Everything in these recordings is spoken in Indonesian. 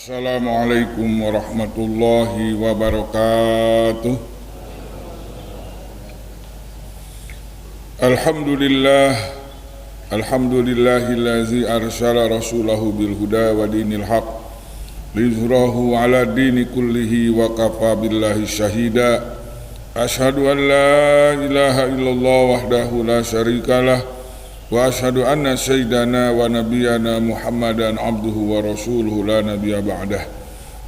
Assalamualaikum warahmatullahi wabarakatuh. Alhamdulillahillazi arsala rasulahu bil huda wa dinil haq liyuzhirahu ala dini kullihi wa kafa billahi syahida. Asyhadu an la ilaha illallah wahdahu la syarikalah wa asyhadu anna sayyidana wa nabiyyana Muhammadan abduhu wa rasuluhu la nabiyya ba'dah.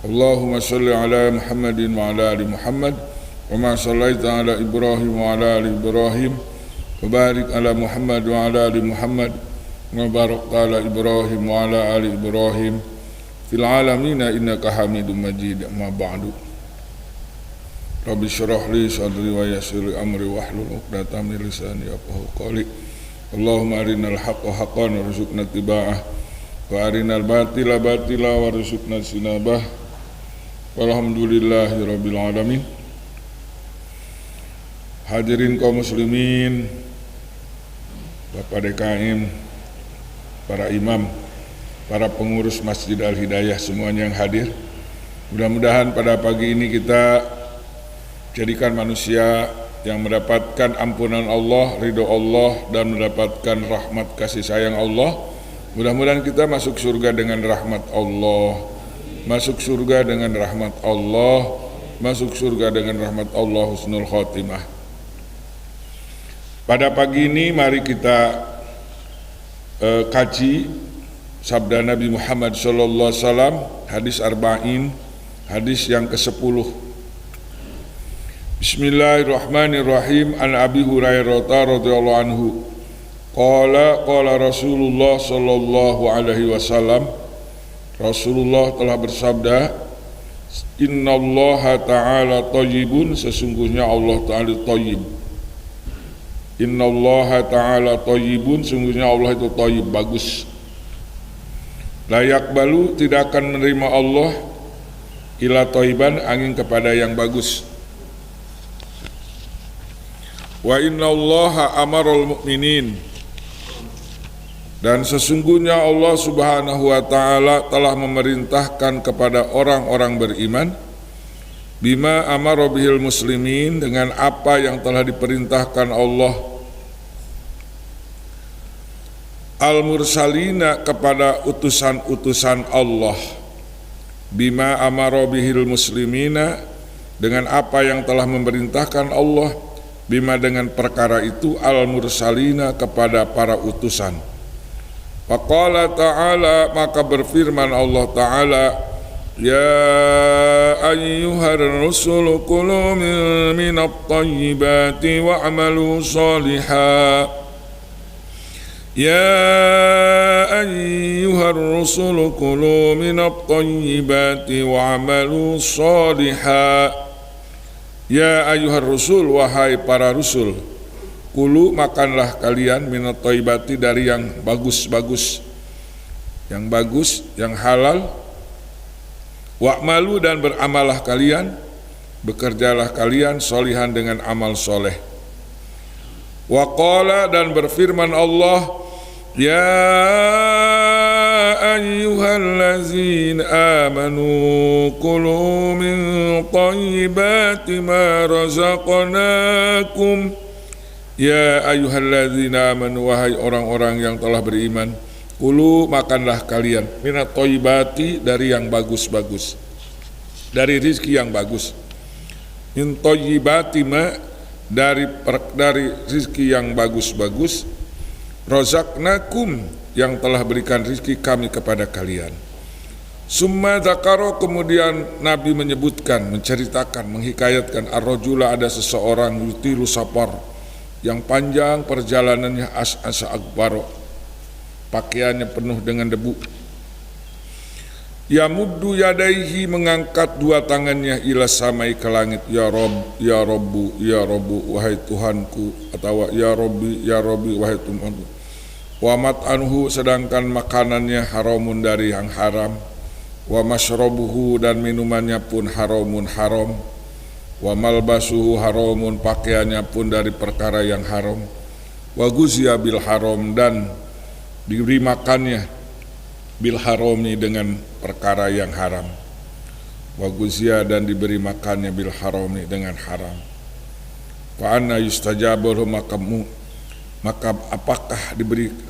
Allahumma shalli ala Muhammadin wa ala ali Muhammad wa ma shallaita ala Ibrahim wa ala ali Ibrahim wa barik ala Muhammad wa ala ali Muhammad wa barakta ala Ibrahim wa ala ali Ibrahim fil alamin innaka Hamidum Majid. Amma ba'du. Rabbi shrah li sadri wa yassir li amri wahlul 'uqdatam min lisani yafqahu qawli. Allahumma arinal haqqa haqqan warzuqna ittiba'ah wa arinal batila batila warzuqna sinabah. Walhamdulillahi rabbil alamin. Hadirin kaum muslimin, Bapak DKM, para imam, para pengurus Masjid Al-Hidayah, semuanya yang hadir. Mudah-mudahan pada pagi ini kita jadikan manusia yang mendapatkan ampunan Allah, ridho Allah, dan mendapatkan rahmat kasih sayang Allah. Mudah-mudahan kita masuk surga dengan rahmat Allah, masuk surga dengan rahmat Allah, masuk surga dengan rahmat Allah, husnul khotimah. Pada pagi ini mari kita kaji sabda Nabi Muhammad SAW, hadis arba'in, hadis yang ke-10. Bismillahirrahmanirrahim. An Abi Hurairah radhiyallahu anhu qala Rasulullah sallallahu alaihi wasallam, Rasulullah telah bersabda, innallaha ta'ala thayyibun, sesungguhnya Allah Ta'ala thayyib. Innallaha ta'ala thayyibun, sesungguhnya Allah itu thayyib, bagus. La yaqbalu, tidak akan menerima Allah ila thayyiban, angin kepada yang bagus. Wa inna allaha amarul mu'minin, dan sesungguhnya Allah subhanahu wa ta'ala telah memerintahkan kepada orang-orang beriman, bima amara bihil muslimin, dengan apa yang telah diperintahkan Allah, al-mursalina, kepada utusan-utusan Allah, bima amara bihil muslimina, dengan apa yang telah memerintahkan Allah, bima dengan perkara itu, al-mursalina, kepada para utusan. Faqala ta'ala, maka berfirman Allah Ta'ala, ya ayyuhar rusul kulu minat tayyibati wa'amalu salihah. Ya ayyuhar rusul kulu minat tayyibati wa'amalu salihah. Ya ayyuhar rusul, wahai para rusul, kulu, makanlah kalian, minat thayyibati, dari yang bagus-bagus, yang bagus, yang halal, wa'malu, dan beramalah kalian, bekerjalah kalian, solihan, dengan amal soleh. Wa qala, dan berfirman Allah, ya ayyuhallazina amanu kulu min thayyibati ma razaqnakum. Ya ayyuhallazina amanu, wahai orang-orang yang telah beriman, kulu, makanlah kalian, minat thayyibati, dari yang bagus-bagus, dari rizki yang bagus. Min thayyibati ma, dari rizki yang bagus-bagus, razaqnakum, yang telah berikan rizki kami kepada kalian. Summa dzakara, kemudian Nabi menyebutkan, menceritakan, menghikayatkan, ar-rajula, ada seseorang, yutilu safar, yang panjang perjalanannya, as'asa akbaro, pakaiannya penuh dengan debu. Yamuddu yadaihi, mengangkat dua tangannya, ila samai, ke langit, ya Rabb, ya Rabbu, ya Rabbu, wahai Tuhanku, atau ya Rabbi, ya Rabbi, wahai Tuhanku. Wa mat'anuhu, sedangkan makanannya haramun, dari yang haram. Wa mashrabuhu, dan minumannya pun haramun, haram. Wa malbasuhu haramun, pakaiannya pun dari perkara yang haram. Wa guziya bil haram, dan diberi makannya bil harami, dengan perkara yang haram. Wa guzia dan diberi makannya bil harami dengan haram. Fa anna yustajabu maka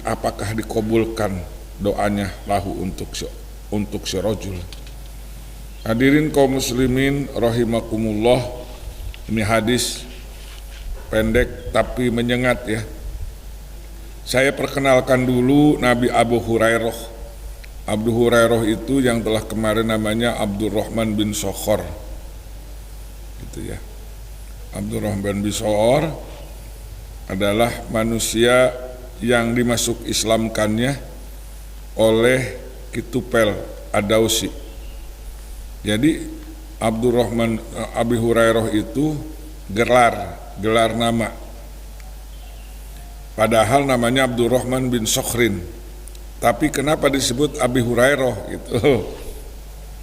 apakah dikabulkan doanya lahu untuk si rajul. Hadirin kaum muslimin rahimakumullah, ini hadis pendek tapi menyengat ya. Saya perkenalkan dulu Nabi Abu Hurairah. Abu Hurairah itu yang telah kemarin namanya Abdurrahman bin Sokhor, gitu ya. Abdurrahman bin Sokhor adalah manusia yang dimasuk Islamkannya oleh Kitupel Ad-Dausi. Jadi Abdurrahman Abi Hurairah itu gelar nama. Padahal namanya Abdurrahman bin Sokhrin. Tapi kenapa disebut Abi Hurairah gitu?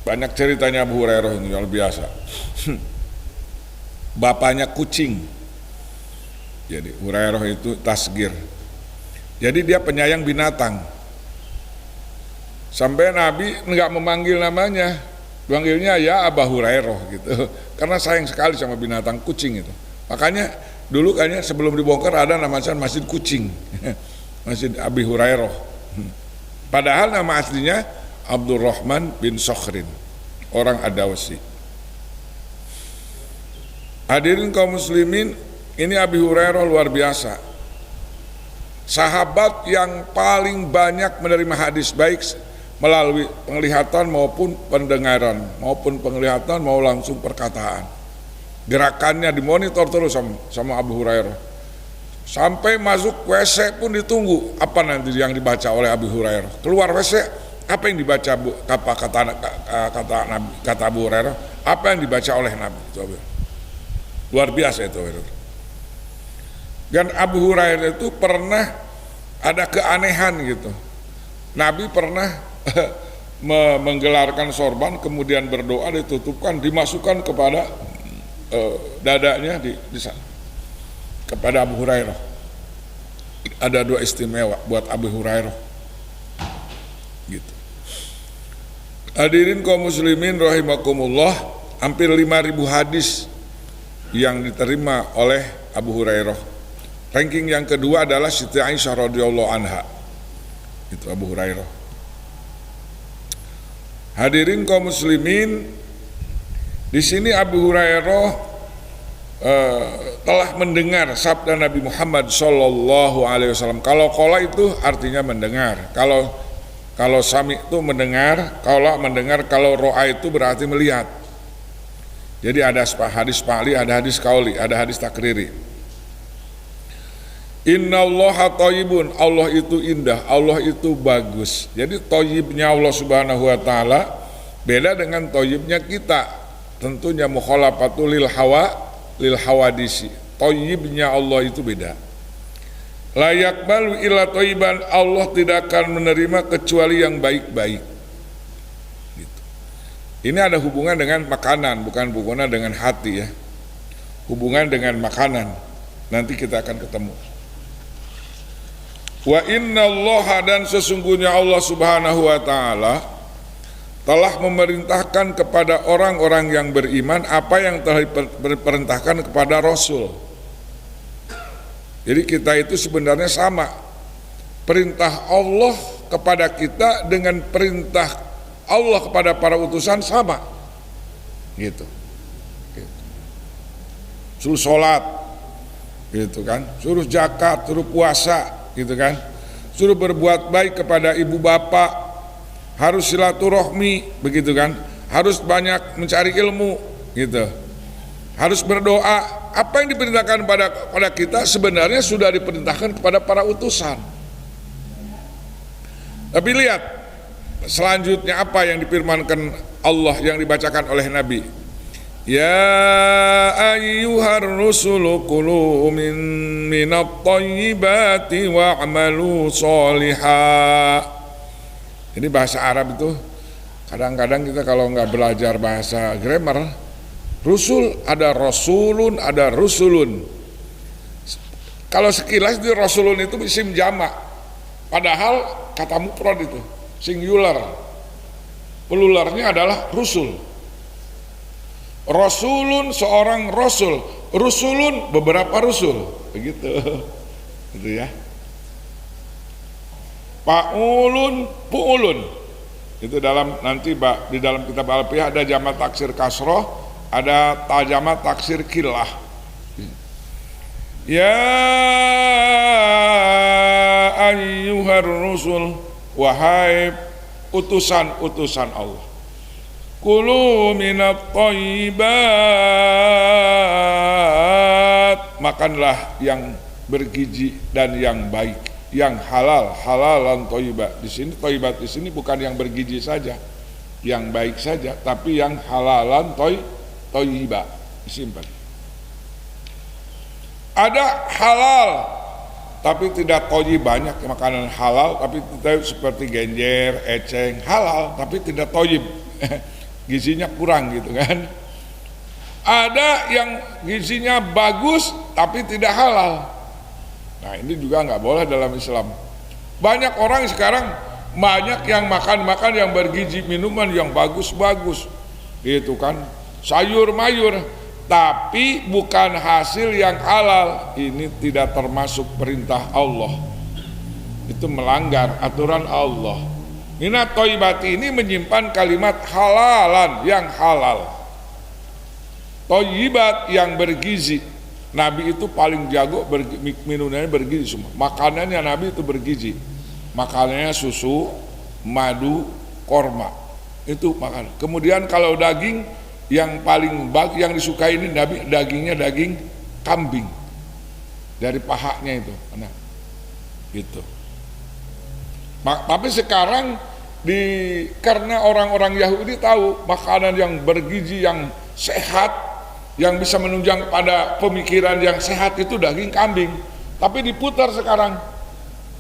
Banyak ceritanya Abu Hurairah ini luar biasa. Bapaknya kucing. Jadi Hurairah itu tasgir. Jadi dia penyayang binatang. Sampai Nabi enggak memanggil namanya, panggilnya ya Abu Hurairah gitu. Karena sayang sekali sama binatang kucing itu. Makanya dulu kayaknya sebelum dibongkar ada namanya Masjid Kucing. Masjid Abi Hurairah. Padahal nama aslinya Abdurrahman bin Sokhrin, orang Ad-Dausi. Hadirin kaum muslimin, ini Abi Hurairah luar biasa. Sahabat yang paling banyak menerima hadis baik melalui penglihatan maupun pendengaran, maupun penglihatan mau langsung perkataan. Gerakannya dimonitor terus sama Abu Hurairah. Sampai masuk WC pun ditunggu apa nanti yang dibaca oleh Abu Hurairah. Keluar WC, apa yang dibaca kata Abu Hurairah, apa yang dibaca oleh Nabi. Luar biasa itu. Dan Abu Hurairah itu pernah ada keanehan gitu. Nabi pernah menggelarkan sorban, kemudian berdoa, ditutupkan, dimasukkan kepada dadanya di sana. Kepada Abu Hurairah. Ada dua istimewa buat Abu Hurairah gitu. Hadirin kaum muslimin rahimakumullah, hampir 5.000 hadis yang diterima oleh Abu Hurairah. Ranking yang kedua adalah Siti Aisyah radhiyallahu anha. Itu Abu Hurairah. Hadirin kaum muslimin, di sini Abu Hurairah telah mendengar sabda Nabi Muhammad Sallallahu Alaihi Wasallam. Kalau qala itu artinya mendengar. Kalau sami itu mendengar. Kalau mendengar, kalau ro'a itu berarti melihat. Jadi ada hadis fa'li, ada hadis qauli, ada hadis takriri. Innallaha thayyibun, Allah itu indah, Allah itu bagus. Jadi thayyibnya Allah Subhanahu Wa Taala beda dengan thayyibnya kita. Tentunya mukhalafatul lil hawadisi. Thayyibnya Allah itu beda. La yaqbalu illa thayyiban, Allah tidak akan menerima kecuali yang baik-baik. Gitu. Ini ada hubungan dengan makanan, bukan hubungan dengan hati ya. Hubungan dengan makanan. Nanti kita akan ketemu. Wa innallaha, dan sesungguhnya Allah Subhanahu wa taala telah memerintahkan kepada orang-orang yang beriman apa yang telah diperintahkan kepada Rasul. Jadi kita itu sebenarnya sama. Perintah Allah kepada kita dengan perintah Allah kepada para utusan sama. Gitu. Suruh sholat, gitu kan. Suruh zakat, suruh puasa, gitu kan. Suruh berbuat baik kepada ibu bapak, harus silaturahmi, begitu kan, harus banyak mencari ilmu, gitu, harus berdoa. Apa yang diperintahkan pada kita sebenarnya sudah diperintahkan kepada para utusan. Tapi lihat selanjutnya apa yang difirmankan Allah, yang dibacakan oleh Nabi. Ya ayyuhar rusulu kulu minat thayyibati wa'malu sholihah. Ini bahasa Arab itu kadang-kadang kita kalau nggak belajar bahasa grammar, rusul ada rasulun, ada rusulun. Kalau sekilas di rasulun itu isim jamak, padahal kata mufrad itu singular. Pluralnya adalah rusul. Rasulun seorang rasul, rusulun beberapa rusul, begitu, gitu ya. Paulun, puulun, itu dalam nanti di dalam kitab Alfiah ada jamak taksir kasroh, ada jamak taksir kilah. Ya ayyuhar rusul, wahai utusan-utusan Allah, kulu minat thayyibat, makanlah yang bergizi dan yang baik, yang halal, halalan thayyibat. Di sini thayyibat di sini bukan yang bergizi saja, yang baik saja, tapi yang halalan thayyibat. Disimpan. Ada halal tapi tidak thayyib, banyak makanan halal tapi tidak, seperti genjer, eceng, halal tapi tidak thayyib. Gizinya kurang gitu kan. Ada yang gizinya bagus tapi tidak halal. Nah ini juga nggak boleh dalam Islam. Banyak orang sekarang banyak yang makan yang bergizi, minuman yang bagus-bagus gitu kan, sayur mayur, tapi bukan hasil yang halal. Ini tidak termasuk perintah Allah, itu melanggar aturan Allah. Minat thayyibati ini menyimpan kalimat halalan, yang halal, thayyibat yang bergizi. Nabi itu paling jago minumnya bergizi semua. Makanannya Nabi itu bergizi. Makanannya susu, madu, korma. Itu makan. Kemudian kalau daging yang paling yang disukai ini Nabi, dagingnya daging kambing. Dari pahanya itu. Nah, gitu. Tapi sekarang karena orang-orang Yahudi tahu makanan yang bergizi, yang sehat, yang bisa menunjang pada pemikiran yang sehat itu daging kambing. Tapi diputar sekarang,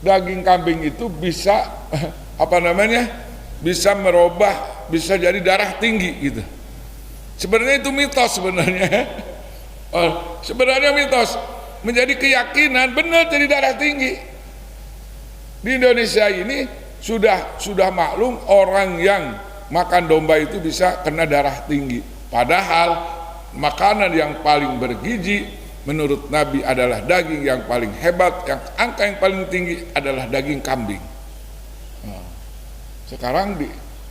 daging kambing itu bisa bisa merubah, bisa jadi darah tinggi gitu. Sebenarnya itu mitos sebenarnya. Sebenarnya mitos, menjadi keyakinan benar jadi darah tinggi. Di Indonesia ini sudah maklum orang yang makan domba itu bisa kena darah tinggi. Padahal makanan yang paling bergizi menurut Nabi adalah daging yang paling hebat, yang angka yang paling tinggi adalah daging kambing. Nah, sekarang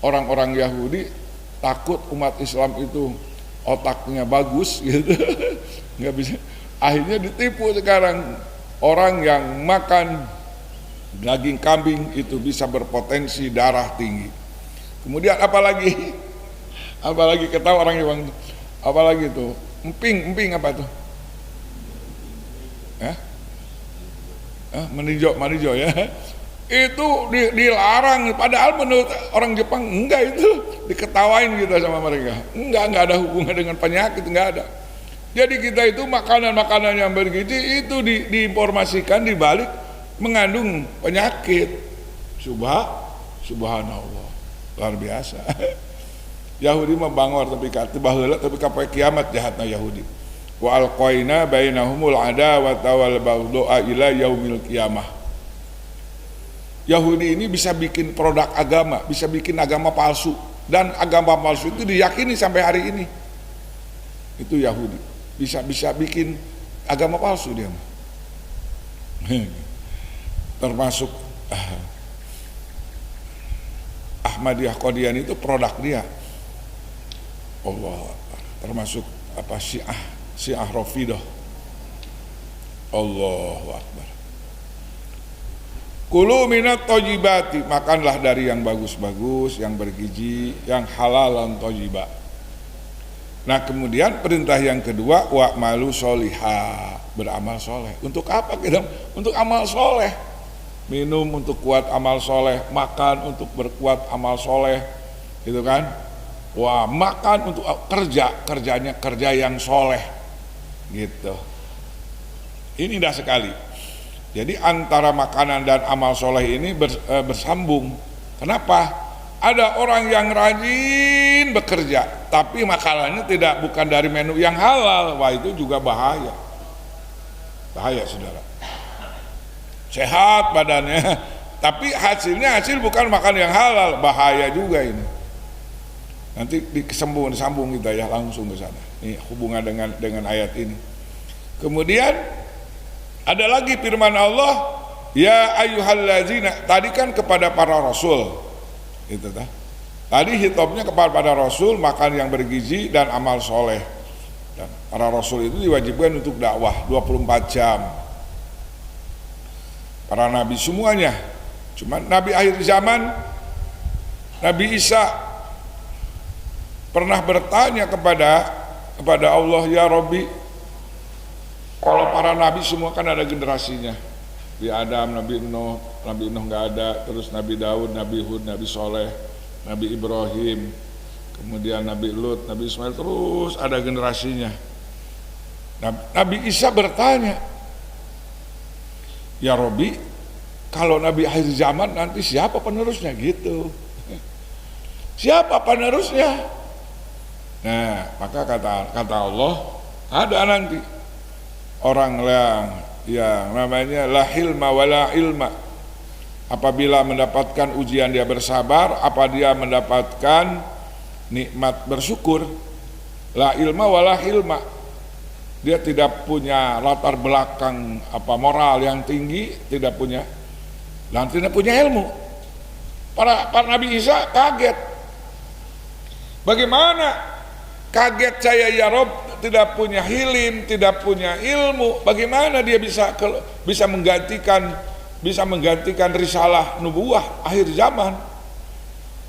orang-orang Yahudi takut umat Islam itu otaknya bagus gitu, nggak bisa. Akhirnya ditipu sekarang, orang yang makan daging kambing itu bisa berpotensi darah tinggi. Kemudian apalagi ketawa orang yang apalagi itu emping apa tuh? Manijo ya. Itu dilarang, padahal menurut orang Jepang enggak, itu diketawain gitu sama mereka. Enggak ada hubungan dengan penyakit, enggak ada. Jadi kita itu makanan-makanan yang bergizi itu diinformasikan dibalik mengandung penyakit. Subhanallah, luar biasa. Yahudi mah bangor tapi baheula tapi kapoe kiamat jahatna Yahudi. Wa alqaina bainahumul adawata wal baghdha ila yaumil qiyamah. Yahudi ini bisa bikin produk agama, bisa bikin agama palsu, dan agama palsu itu diyakini sampai hari ini. Itu Yahudi bisa bikin agama palsu dia. Termasuk Ahmadiyah Qadiani itu produk dia. Allah, termasuk Syiah Rafidah. Allahu Akbar. Kulu minat thayyibati, makanlah dari yang bagus-bagus, yang bergizi, yang halalan thayyibat. Nah kemudian perintah yang kedua, wa'malu sholiha, beramal soleh. Untuk apa kita? Untuk amal soleh. Minum untuk kuat amal soleh, makan untuk berkuat amal soleh, gitu kan? Wah, makan untuk kerjanya kerja yang soleh, gitu. Ini indah sekali. Jadi antara makanan dan amal soleh ini bersambung. Kenapa? Ada orang yang rajin bekerja, tapi makanannya bukan dari menu yang halal. Wah, itu juga bahaya. Bahaya, saudara. Sehat badannya, tapi hasil bukan makan yang halal. Bahaya juga ini. Nanti disambung kita ya langsung ke sana. Ini hubungan dengan ayat ini. Kemudian ada lagi firman Allah, ya ayyuhallazina, tadi kan kepada para rasul. Itu tah. Tadi hitopnya kepada para rasul, makan yang bergizi dan amal soleh. Dan para rasul itu diwajibkan untuk dakwah 24 jam. Para nabi semuanya. Cuma nabi akhir zaman, Nabi Isa pernah bertanya kepada Allah, ya Rabbi, kalau para nabi semua kan ada generasinya. Di Adam, Nabi Nuh nggak ada, terus Nabi Daud, Nabi Hud, Nabi Soleh, Nabi Ibrahim, kemudian Nabi Lut, Nabi Ismail, terus ada generasinya. Nabi Isa bertanya, ya Rabbi, kalau Nabi akhir zaman nanti siapa penerusnya gitu? Siapa penerusnya? Nah, maka kata Allah, ada nanti orang yang namanya la hilma wala ilma. Apabila mendapatkan ujian dia bersabar, apa dia mendapatkan nikmat bersyukur. La ilma wala hilma. Dia tidak punya latar belakang moral yang tinggi, tidak punya, dan tidak punya ilmu. Para Nabi Isa kaget. Bagaimana? Kaget saya ya Rob, tidak punya hilim, tidak punya ilmu. Bagaimana dia bisa menggantikan risalah nubuwah akhir zaman?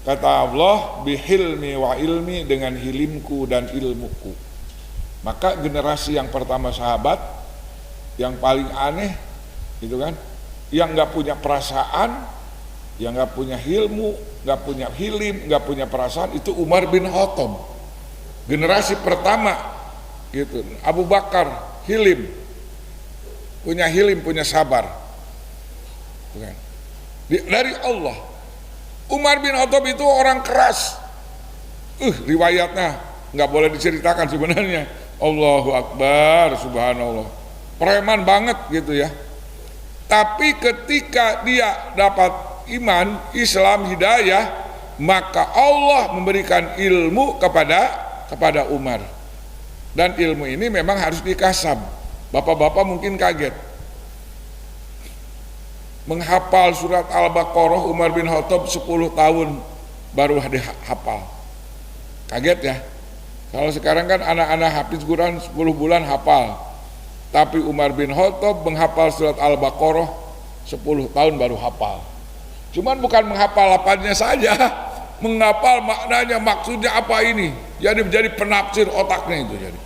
Kata Allah, bihilmi wa ilmi, dengan hilimku dan ilmuku. Maka generasi yang pertama sahabat, yang paling aneh, itu kan, yang nggak punya perasaan, yang nggak punya ilmu, nggak punya hilim, nggak punya perasaan, itu Umar bin Khattab. Generasi pertama gitu. Abu Bakar hilim, punya sabar, bukan? Dari Allah. Umar bin Khattab itu orang keras. Riwayatnya nggak boleh diceritakan sebenarnya. Allahu Akbar, subhanallah. Preman banget gitu ya. Tapi ketika dia dapat iman, Islam, hidayah, maka Allah memberikan ilmu kepada Umar. Dan ilmu ini memang harus dikasab. Bapak-bapak mungkin kaget. Menghafal surat Al-Baqarah Umar bin Khattab 10 tahun baru dihafal. Kaget ya. Kalau sekarang kan anak-anak hafiz Quran 10 bulan hafal. Tapi Umar bin Khattab menghafal surat Al-Baqarah 10 tahun baru hafal. Cuman bukan menghafal lafaznya saja, menghafal maknanya, maksudnya apa ini. Jadi penafsir otaknya itu jadi.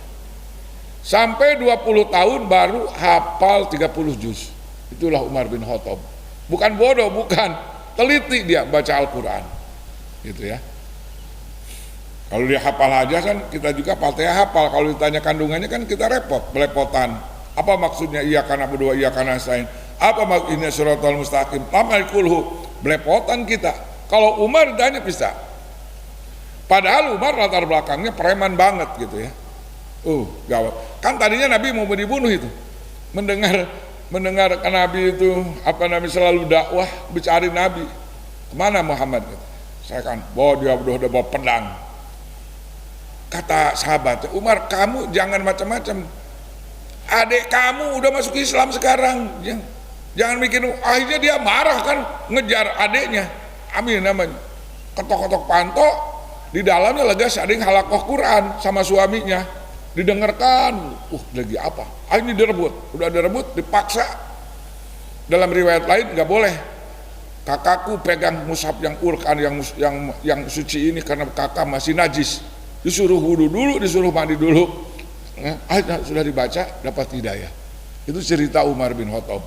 Sampai 20 tahun baru hafal 30 juz. Itulah Umar bin Khattab. Bukan bodoh, bukan. Teliti dia baca Al-Quran. Gitu ya. Kalau dia hafal aja kan kita juga Fatihah hafal. Kalau ditanya kandungannya kan kita repot, belepotan. Apa maksudnya iyyaka na'budu wa iyyaka nasta'in? Apa maksudnya siratal mustaqim? Lama kulhu, belepotan kita. Kalau Umar ditanya bisa. Padahal Umar latar belakangnya preman banget gitu ya. Gawat. Kan tadinya Nabi mau dibunuh itu. Mendengar Nabi itu Nabi selalu dakwah, bicara Nabi. Kemana Muhammad? Saya kan bawa dia udah bawa pedang. Kata sahabat, Umar, kamu jangan macam-macam. Adik kamu udah masuk Islam sekarang. Jangan bikin. Akhirnya dia marah kan, ngejar adiknya. Amin namanya. Ketok-ketok pantok. Di dalamnya lagi sading halakoh Quran sama suaminya, didengarkan, lagi apa? Ini direbut, udah direbut, dipaksa. Dalam riwayat lain nggak boleh. Kakakku pegang mushaf yang Quran yang suci ini karena kakak masih najis. Disuruh wudu dulu, disuruh mandi dulu. Sudah dibaca, dapat hidayah. Itu cerita Umar bin Khattab.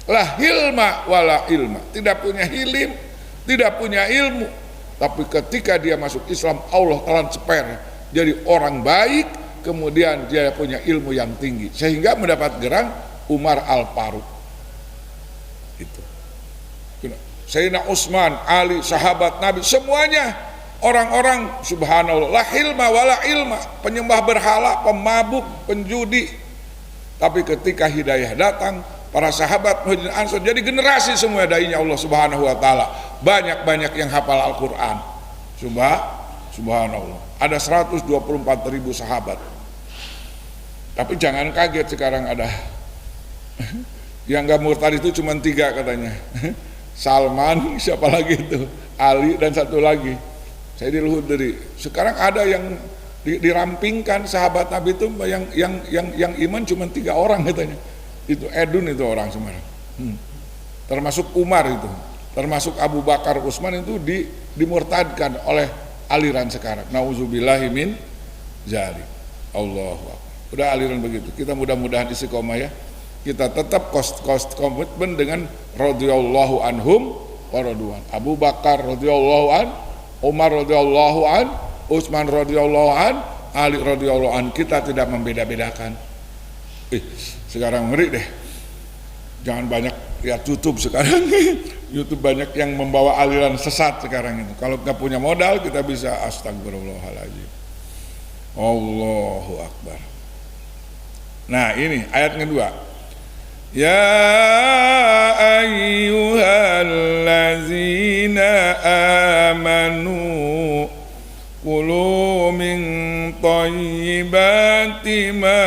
La hilma wala ilma, tidak punya hilim, tidak punya ilmu. Tapi ketika dia masuk Islam, Allah transfer jadi orang baik, kemudian dia punya ilmu yang tinggi, sehingga mendapat geran Umar Al-Faruq. Itu. Sayyidina Utsman, Ali, sahabat Nabi, semuanya orang-orang subhanallah, la hilma wala ilma, penyembah berhala, pemabuk, penjudi. Tapi ketika hidayah datang, para sahabat Muhajirin Ansor jadi generasi semua dai-nya Allah Subhanahu wa taala. Banyak-banyak yang hafal Al-Qur'an. Subhanallah. Ada 124.000 sahabat. Tapi jangan kaget sekarang ada yang gak murtad itu cuma 3 katanya. Salman, siapa lagi itu? Ali dan satu lagi Sayyidil Hudri. Sekarang ada yang dirampingkan sahabat Nabi itu yang iman cuma 3 orang katanya. Itu Edun itu orang Semarang. Termasuk Umar itu, termasuk Abu Bakar, Utsman itu dimurtadkan oleh aliran sekarang. Nauzubillahi min dzalik. Allahu Akbar. Udah aliran begitu. Kita mudah-mudahan istiqomah ya. Kita tetap komitmen dengan radhiyallahu anhum wa radwan. Abu Bakar radhiyallahu an, Umar radhiyallahu an, Utsman radhiyallahu an, Ali radhiyallahu an. Kita tidak membeda-bedakan. Sekarang ngeri deh. Jangan banyak lihat YouTube sekarang. YouTube banyak yang membawa aliran sesat sekarang itu. Kalau nggak punya modal kita bisa astagfirullahaladzim. Allahu Akbar. Nah ini ayat kedua. Ya ayyuhallazina amanu kulu min thayyibati ma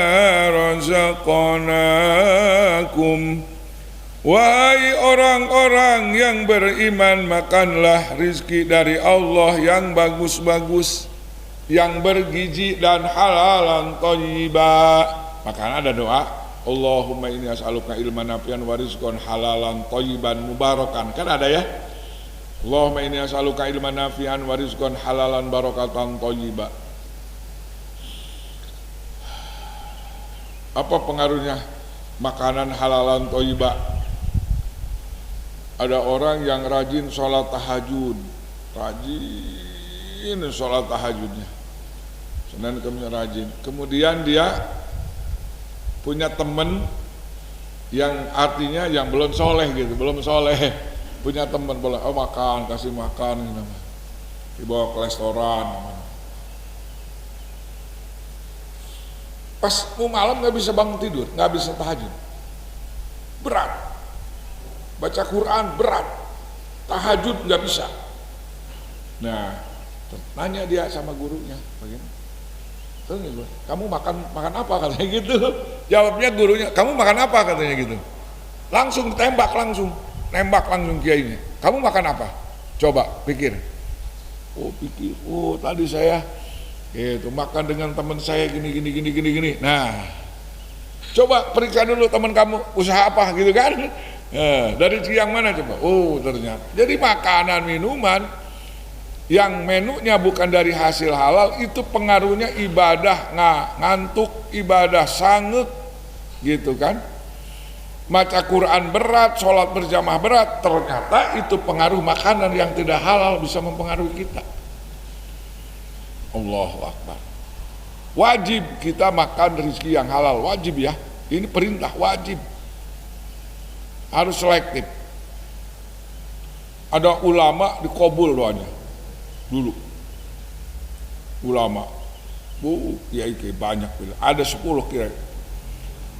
razaqnakum. Wahai orang-orang yang beriman, makanlah rizki dari Allah yang bagus-bagus, yang bergizi dan halalan thayyiba. Maka ada doa, Allahumma inni as'aluka ilman nafi'an wa rizqan halalan thayyiban mubarakan. Kan ada ya? Allahumma inni as'aluka ilman nafi'an wa rizqan halalan barakatan thayyiba. Apa pengaruhnya makanan halalan thayyiba? Ada orang yang rajin sholat tahajud, rajin sholat tahajudnya, Senin Kamis rajin. Kemudian dia punya teman yang artinya yang belum soleh gitu, belum soleh, punya teman boleh makan, kasih makan gitu, dibawa ke restoran. Pas mau malam nggak bisa bangun tidur, nggak bisa tahajud, berat. Baca Quran berat, tahajud nggak bisa. Nah, tanya dia sama gurunya, bagaimana? Kamu makan apa katanya gitu. Jawabnya gurunya, kamu makan apa katanya gitu. Langsung nembak langsung kiainya. Kamu makan apa? Coba pikir. Pikir. Tadi saya itu makan dengan teman saya gini. Nah, coba periksa dulu teman kamu usaha apa gitu kan. Dari yang mana coba? Ternyata. Jadi makanan minuman yang menunya bukan dari hasil halal itu pengaruhnya ibadah ngantuk, ibadah sangek gitu kan. Baca Quran berat, sholat berjamaah berat, ternyata itu pengaruh makanan yang tidak halal bisa mempengaruhi kita. Allahu Akbar. Wajib kita makan rezeki yang halal, wajib ya. Ini perintah wajib. Harus selektif. Ada ulama dikabul doanya. Dulu ulama kiai banyak, ada 10 kira,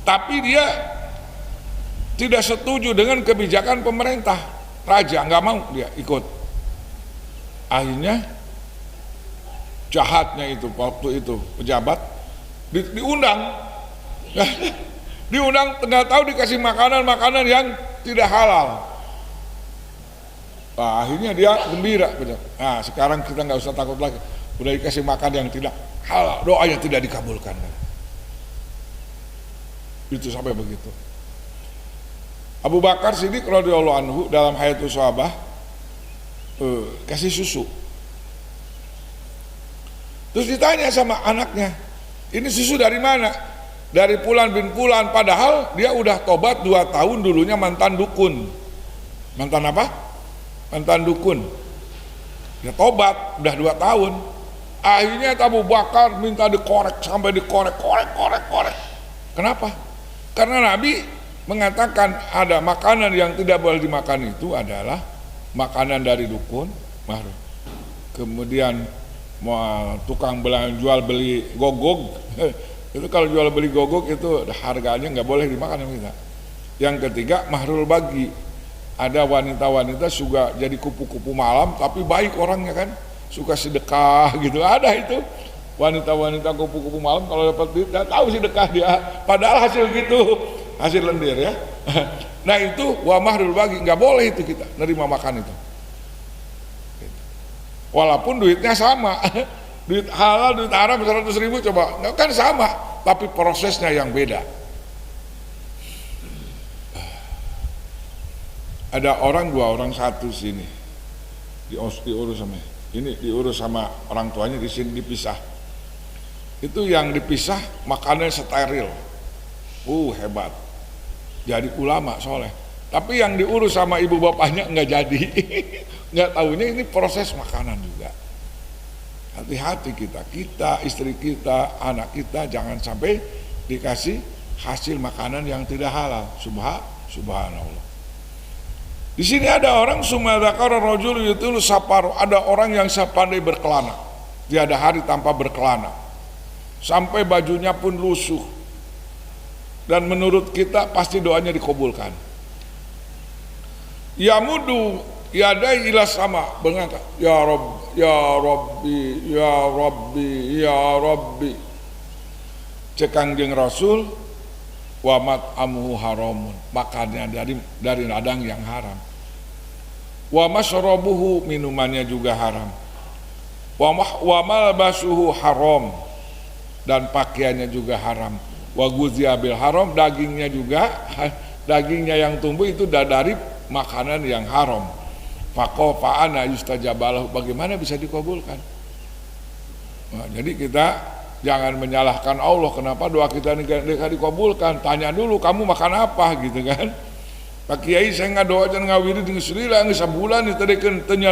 tapi dia tidak setuju dengan kebijakan pemerintah, raja nggak mau dia ikut. Akhirnya jahatnya itu waktu itu pejabat diundang diundang, nggak tahu dikasih makanan yang tidak halal. Akhirnya dia gembira. Nah sekarang kita nggak usah takut lagi, udah dikasih makan yang tidak halal, doanya tidak dikabulkan. Itu sampai begitu. Abu Bakar Siddiq radhiyallahu anhu dalam Hayatus Sahabah kasih susu. Terus ditanya sama anaknya, ini susu dari mana? Dari Fulan bin Fulan, padahal dia udah tobat 2 tahun, dulunya mantan dukun. Mantan apa? Mantan dukun. Dia tobat udah 2 tahun. Akhirnya Abu Bakar minta dikorek sampai dikorek. Kenapa? Karena Nabi mengatakan ada makanan yang tidak boleh dimakan, itu adalah makanan dari dukun, kemudian tukang jual beli gogog. Itu kalau jual beli gogog itu harganya nggak boleh dimakan kita. Yang ketiga mahrul bagi. Ada wanita-wanita juga jadi kupu-kupu malam tapi baik orangnya kan, suka sedekah gitu, ada itu wanita-wanita kupu-kupu malam kalau dapat duit nggak tahu sedekah dia, padahal hasil gitu, hasil lendir ya. Nah itu wa mahrul bagi, nggak boleh itu kita nerima makan itu, walaupun duitnya sama. Duit halal, duit haram 100.000 coba, nggak kan sama, tapi prosesnya yang beda. Ada orang, 2 orang, 1 sini diurus sama ini, diurus sama orang tuanya, di sini dipisah. Itu yang dipisah makannya steril, hebat, jadi ulama soleh. Tapi yang diurus sama ibu bapaknya nggak jadi. Nggak tahunya ini proses makanan juga. Hati-hati kita, istri kita, anak kita jangan sampai dikasih hasil makanan yang tidak halal. Subhanallah. Di sini ada orang sumadakara rajul yutul saparu, ada orang yang pandai berkelana. Tiada hari tanpa berkelana. Sampai bajunya pun lusuh. Dan menurut kita pasti doanya dikabulkan. Yamudu yadai ila sama, mengangkat ya Rabb, ya Rabbi, ya Rabbi, ya Rabbi. Cek Kangjeng Rasul, wa mat'amuhu haramun, makannya dari ladang yang haram. Wa masyrabuhu, minumannya juga haram. Wa malbasuhu haram, dan pakaiannya juga haram. Wa guziya bil haram, dagingnya yang tumbuh itu dari makanan yang haram. Faqafa'ana yustajabalahu, bagaimana bisa dikabulkan? Nah, jadi kita jangan menyalahkan Allah kenapa doa kita tidak dikabulkan. Tanya dulu kamu makan apa gitu kan. Pak Kiai saya ngadoa dan ngawiri dengan selila nggak sebulan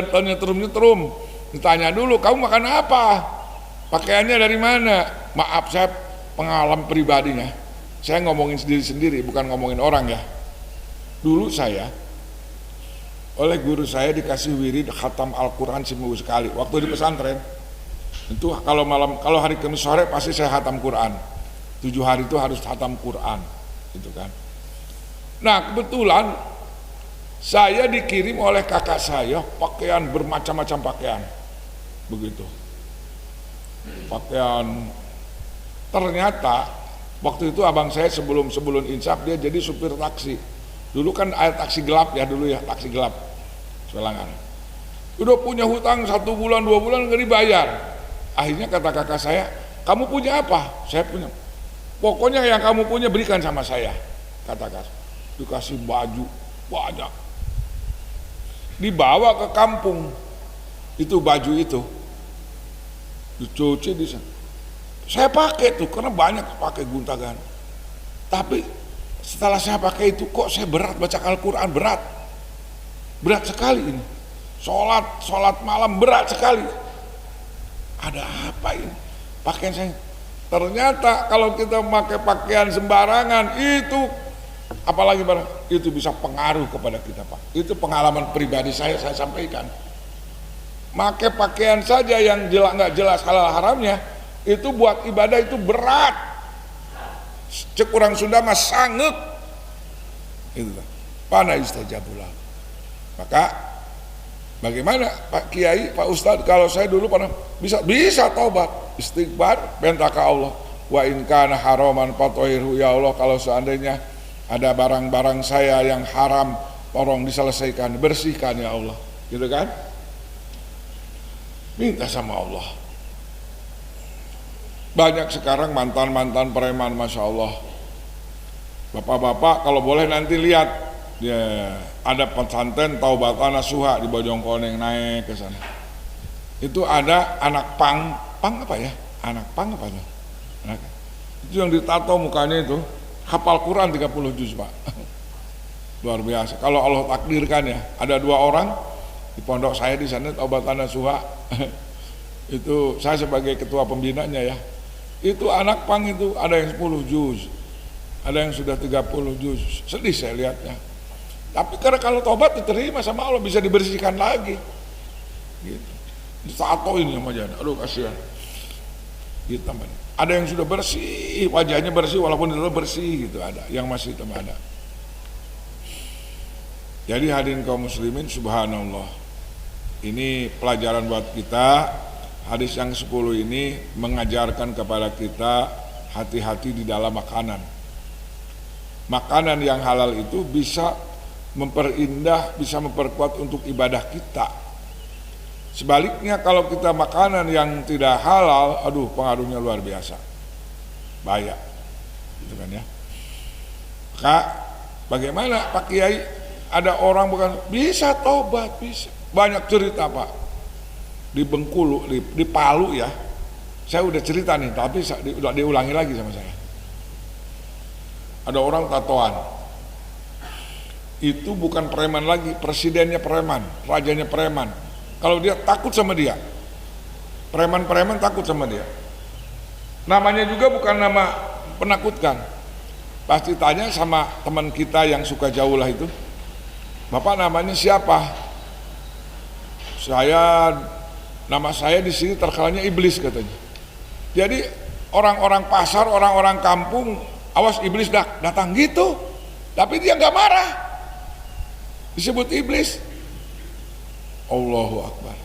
tanya terum. Ditanya dulu kamu makan apa, pakaiannya dari mana. Maaf saya pengalaman pribadinya, saya ngomongin sendiri bukan ngomongin orang ya. Dulu saya oleh guru saya dikasih wirid khatam Al-Quran seminggu sekali waktu di pesantren. Itu kalau hari Kamis sore pasti saya khatam Quran. 7 hari itu harus khatam Quran gitu kan. Nah kebetulan saya dikirim oleh kakak saya pakaian bermacam-macam pakaian begitu. Pakaian, ternyata waktu itu abang saya sebelum insaf dia jadi supir taksi. Dulu kan ada taksi gelap ya dulu ya, taksi gelap Selangan. Udah punya hutang 1 bulan 2 bulan nggak dibayar. Akhirnya kata kakak saya, kamu punya apa? Saya punya. Pokoknya yang kamu punya berikan sama saya. Kata kakak. Dikasih baju banyak. Dibawa ke kampung. Itu baju itu. Dicuci di sana. Saya pakai tuh karena banyak pakai guntagan. Tapi setelah saya pakai itu kok saya berat baca Al-Quran, berat sekali ini. Sholat malam berat sekali. Ada apa ini pakaian saya? Ternyata kalau kita pakai pakaian sembarangan itu, apalagi itu bisa pengaruh kepada kita Pak. Itu pengalaman pribadi saya sampaikan. Pakai pakaian saja yang nggak jelas halal haramnya itu buat ibadah itu berat. Cek orang Sunda mah sanggup itu pana istajabulah. Maka bagaimana Pak Kiai, Pak Ustadz, kalau saya dulu pernah bisa taubat, istighfar, minta ke Allah. Wa in kana haraman fatohiru, ya Allah kalau seandainya ada barang-barang saya yang haram tolong diselesaikan, bersihkan ya Allah, gitu kan? Minta sama Allah. Banyak sekarang mantan preman, Masya Allah. Bapak-bapak kalau boleh nanti lihat ya, ada pesantren Taubatan Nasuha di Bojongkoneng, naik ke sana. Itu ada anak pang apa ya? Anak pang apa tuh? Itu yang ditato mukanya itu, hafal Quran 30 juz Pak. Luar biasa. Kalau Allah takdirkan ya, ada 2 orang di pondok saya di sana Taubatan Nasuha. Itu saya sebagai ketua pembinanya ya. Itu anak pang itu ada yang 10 juz, ada yang sudah 30 juz. Sedih saya lihatnya. Tapi karena kalau tobat diterima sama Allah, bisa dibersihkan lagi. Gitu. Ditatoin sama jana. Aduh kasihan. Gitu, ada yang sudah bersih, wajahnya bersih walaupun itu bersih gitu, ada yang masih hitam ada. Jadi hadirin kaum muslimin, subhanallah. Ini pelajaran buat kita. Hadis yang 10 ini mengajarkan kepada kita hati-hati di dalam makanan. Makanan yang halal itu bisa memperindah, bisa memperkuat untuk ibadah kita. Sebaliknya kalau kita makanan yang tidak halal, aduh pengaruhnya luar biasa, bahaya, gitu kan ya. Kak, bagaimana Pak Kiai? Ada orang bukan bisa tobat, bisa. Banyak cerita Pak. Di Bengkulu, di Palu ya. Saya udah cerita nih, tapi udah diulangi lagi sama saya. Ada orang tatoan. Itu bukan preman lagi, presidennya preman, rajanya preman. Kalau dia takut sama dia, preman-preman takut sama dia. Namanya juga bukan nama penakutkan. Pasti tanya sama teman kita yang suka jauh lah itu, Bapak namanya siapa? Nama saya di sini terkenalnya iblis katanya. Jadi orang-orang pasar, orang-orang kampung, awas iblis datang gitu. Tapi dia nggak marah. Disebut iblis. Allahu Akbar.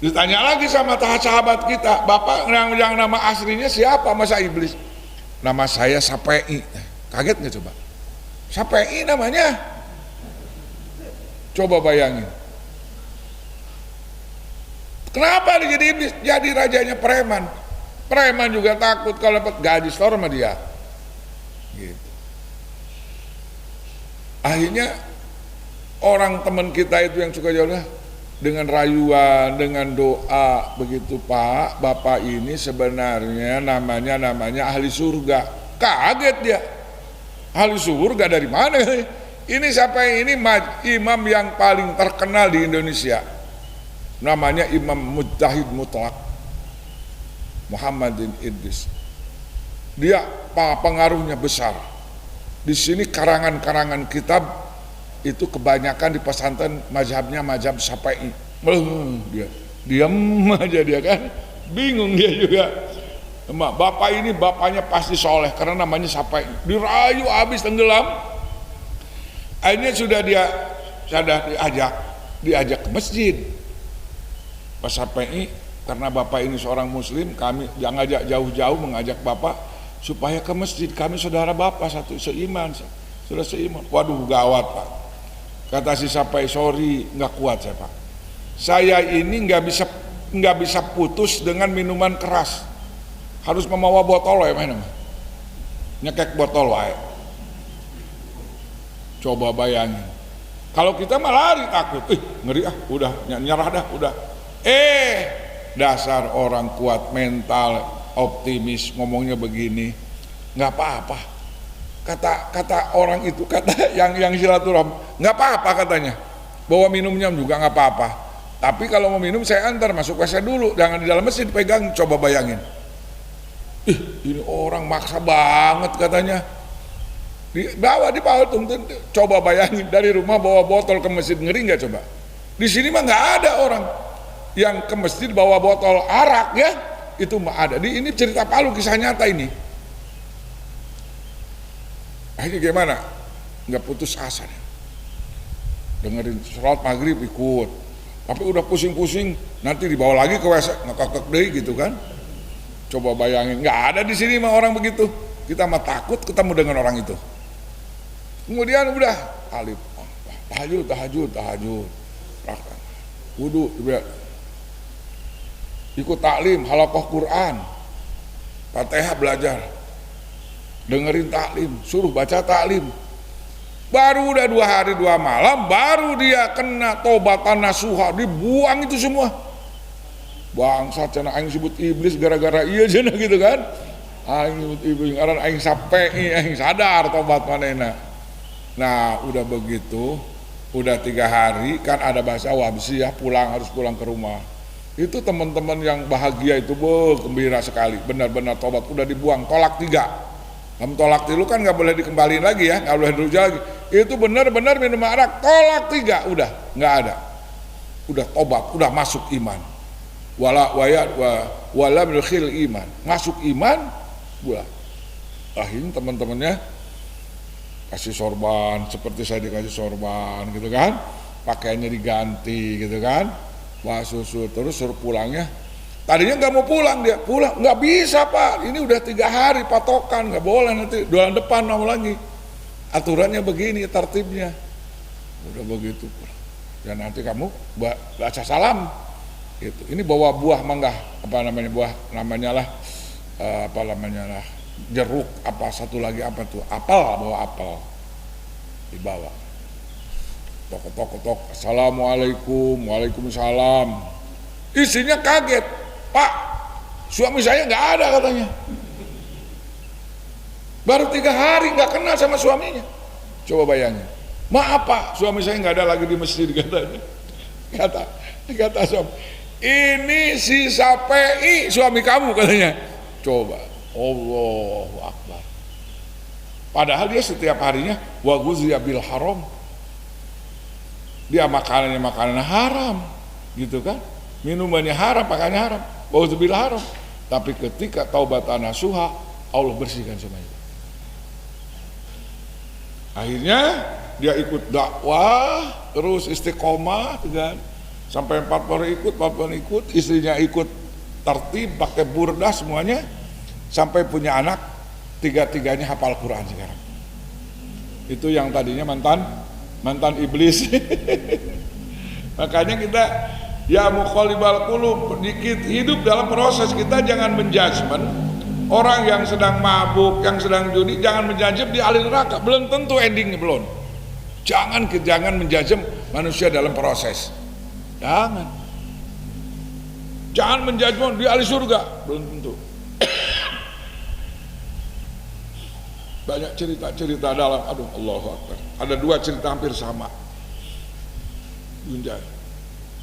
Ditanya lagi sama sahabat kita, Bapak yang nama aslinya siapa? Masa iblis? Nama saya Sapei. Kaget nggak coba? Sapei namanya. Coba bayangin. Kenapa dia jadi iblis? Jadi rajanya preman. Preman juga takut kalau dapat gaji store sama dia. Gitu. Akhirnya orang teman kita itu yang suka jauh dengan rayuan, dengan doa begitu, Pak, Bapak ini sebenarnya namanya ahli surga. Kaget dia. Ahli surga dari mana? Ini siapa? Ini imam yang paling terkenal di Indonesia. Namanya Imam Mujtahid Mutlak Muhammadin Idris. Dia pengaruhnya besar. Di sini karangan-karangan kitab itu kebanyakan di pesantren mazhabnya mazhab Syafi'i. Dia diam aja dia kan, bingung dia juga. Bapak ini bapaknya pasti soleh karena namanya Syafi'i. Dirayu habis tenggelam. Akhirnya sudah diajak ke masjid. Pak Syafi'i, karena Bapak ini seorang muslim, kami jangan ngajak jauh-jauh, mengajak Bapak supaya ke masjid, kami saudara Bapak satu seiman, sudah seiman. Waduh gawat Pak, kata si Syafi'i, sorry nggak kuat saya Pak, saya ini nggak bisa putus dengan minuman keras, harus membawa botol ya mana, nyekek botol wae. Coba bayangin, kalau kita mah lari takut, ngeri udah nyerah dah udah. Dasar orang kuat mental, optimis, ngomongnya begini, nggak apa-apa. Kata orang itu, kata yang silaturahmi, nggak apa-apa katanya. Bawa minumnya juga nggak apa-apa. Tapi kalau mau minum saya antar masuk WC dulu, jangan di dalam masjid pegang. Coba bayangin. Ini orang maksa banget katanya. Dibawa coba bayangin dari rumah bawa botol ke masjid, ngeri nggak coba? Di sini mah nggak ada orang yang ke masjid bawa botol arak ya, itu mah ada. Ini cerita Palu, kisah nyata ini. Akhirnya gimana? Nggak putus asa. Dengerin sholat maghrib ikut, tapi udah pusing-pusing, nanti dibawa lagi ke WC ngekek deh gitu kan. Coba bayangin, nggak ada di sini mah orang begitu. Kita mah takut ketemu dengan orang itu. Kemudian udah alif, tahajud, wudu, ikut taklim, halaqah Quran, Fatihah belajar, dengerin taklim, suruh baca taklim. Baru udah 2 hari 2 malam, baru dia kena tobatan nasuha, dibuang itu semua. Bangsat cenah aing sebut iblis gara-gara iya cenah gitu kan. Aing sebut iblis ngaran aing Syafi'i, aing sadar tobat manehna. Nah, udah begitu, udah 3 hari kan ada bahasa wabsiyah, harus pulang ke rumah. Itu teman-teman yang bahagia itu gembira sekali, benar-benar tobat, udah dibuang, tolak 3. Kamu tolak 3 kan nggak boleh dikembaliin lagi ya, nggak boleh dirujuk lagi. Itu benar-benar minum arak, tolak 3, udah nggak ada, udah tobat, udah masuk iman. Wala milkhil iman, masuk iman, bulan. Akhirnya teman-temannya kasih sorban, seperti saya dikasih sorban gitu kan, pakaiannya diganti gitu kan. Wah susul terus suruh pulangnya. Tadinya nggak mau pulang, dia pulang nggak bisa Pak, ini udah 3 hari patokan, nggak boleh, nanti bulan depan mau lagi. Aturannya begini, tertibnya. Udah begitu, dan nanti kamu baca salam. Gitu. Ini bawa buah mangga, apa namanya buah namanya lah, jeruk, apa satu lagi apa tuh, apel, bawa apel, dibawa. Tok, assalamualaikum, waalaikumsalam. Istrinya kaget, Pak, suami saya nggak ada katanya. Baru 3 hari nggak kenal sama suaminya. Coba bayangin. Maaf Pak, suami saya nggak ada lagi di masjid katanya. Kata suami, ini si Sapei suami kamu katanya. Coba, Allahu Akbar. Padahal dia setiap harinya wa ghuziya bil haram. Dia makanan haram, gitu kan? Minumannya haram, pakaiannya haram, wa'udzubil haram. Tapi ketika taubat nasuha, Allah bersihkan semuanya. Akhirnya dia ikut dakwah, terus istiqomah, kan? Sampai 40 ikut, istrinya ikut tertib, pakai burdah semuanya, sampai punya anak, 3-tiganya hafal Quran sekarang. Itu yang tadinya mantan iblis. Makanya kita ya muqallibal qulub, dikit hidup dalam proses, kita jangan menjudgment orang yang sedang mabuk, yang sedang judi, jangan menjudgment di ahli neraka, belum tentu endingnya, belum. Jangan menjudgment manusia dalam proses. Jangan menjudgment di ahli surga, belum tentu. Banyak cerita dalam, aduh Allahu Akbar. Ada 2 cerita hampir sama.